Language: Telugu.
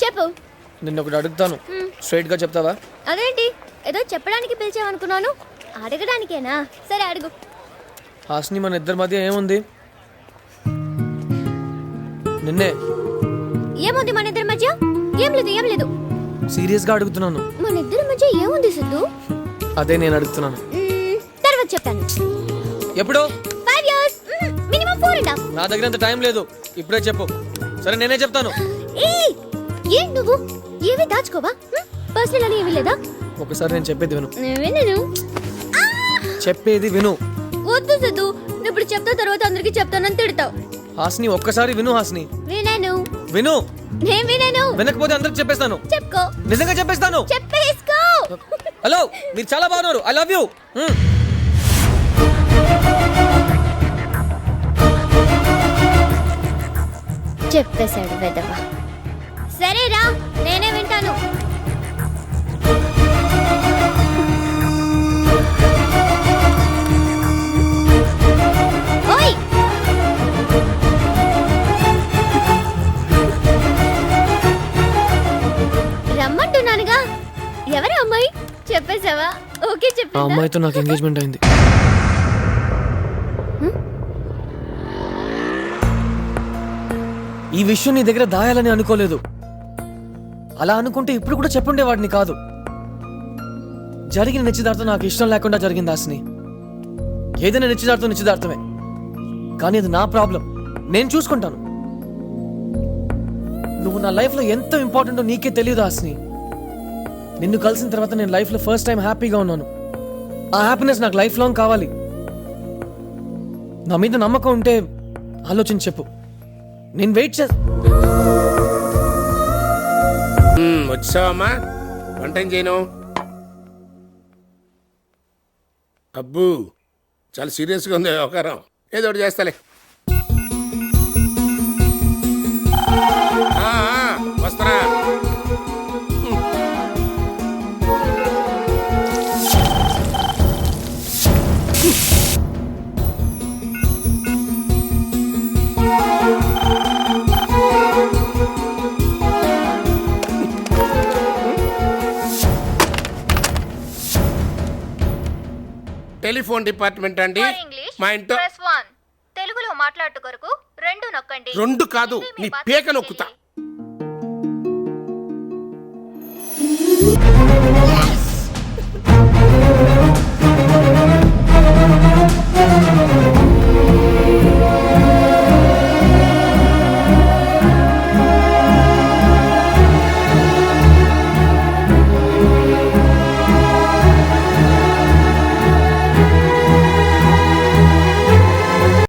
చెప్పు. నిన్న ఒకటి అడుగుతాను, స్ట్రైట్ గా చెప్తావా? అదేంటి ఏదో చెప్పడానికి పిలిచావనుకున్నాను, అడగడానికేనా? సరే అడుగు. హాస్ని, మన ఇద్దరి మధ్య ఏముంది? నిన్నే. ఏముంది మన ఇద్దరి మధ్య? ఏం లేదు, ఏం లేదు. సీరియస్ గా అడుగుతున్నాను. మన ఇద్దరి మధ్య ఏముంది సిద్ధు? అదే నేను అడుగుతున్నాను. తర్వాత చెప్తాను. ఎప్పుడు? 5 years, మినిమం 4.5. నా దగ్గర అంత టైం లేదు, ఇప్పుడే చెప్పు. సరే నేనే చెప్తాను. ఏం నువ్వు ఏవి దాచుకోవా? పర్సనల్ అని ఏమీ లేదా? ఒకసారి నేను చెప్పేది విను. వినను. చెప్పేది విను. వద్దు సిద్ధు, నువ్వు ఇప్పుడు చెప్తా, తర్వాత అందరికి చెప్తానని తిడతావు. హాస్ని, ఒక్కసారి విను. హాస్ని, వినను. విను. నేను వినను. వినకపోతే అందరికి చెప్పేస్తాను. చెప్పుకో. నిజంగా చెప్పేస్తాను. చెప్పేసుకో. హలో, మీరు చాలా బాగున్నారు. I love you. చెప్పేశాడు వెదవా. సరేరా, నేనే వింటాను. ఓయ్, రమ్మంటున్నానుగా. ఎవరు అమ్మాయి? చెప్పేశావా? ఓకే ఆ చెప్పేదా? అమ్మాయితో నాకు ఎంగేజ్మెంట్ అయింది. ఈ విషయం నీ దగ్గర దాయాలని అనుకోలేదు. అలా అనుకుంటే ఇప్పుడు కూడా చెప్పుండేవాడిని కాదు. జరిగిన నిశ్చితార్థం నాకు ఇష్టం లేకుండా జరిగింది హాస్ని. ఏదైనా నిశ్చితార్థం నిశ్చితార్థమే, కానీ అది నా ప్రాబ్లం, నేను చూసుకుంటాను. నువ్వు నా లైఫ్లో ఎంత ఇంపార్టెంటో నీకే తెలియదు హాస్ని. నిన్ను కలిసిన తర్వాత నేను లైఫ్లో ఫస్ట్ టైం హ్యాపీగా ఉన్నాను. ఆ హ్యాపీనెస్ నాకు లైఫ్ లాంగ్ కావాలి. నా మీద నమ్మకం ఉంటే ఆలోచించి చెప్పు, నేను వెయిట్ వచ్చావమ్మా? వంట ఏం చేయను? అబ్బు, చాలా సీరియస్గా ఉంది వ్యవహారం. ఏదో ఒకటి చేస్తాలే. వస్తారా? టెలిఫోన్ డిపార్ట్మెంట్ అండి. మా ఇంట్లో తెలుగులో మాట్లాడు కొరకు 2 నొక్కండి. 2 కాదు, నీ పేక నొక్కుతా.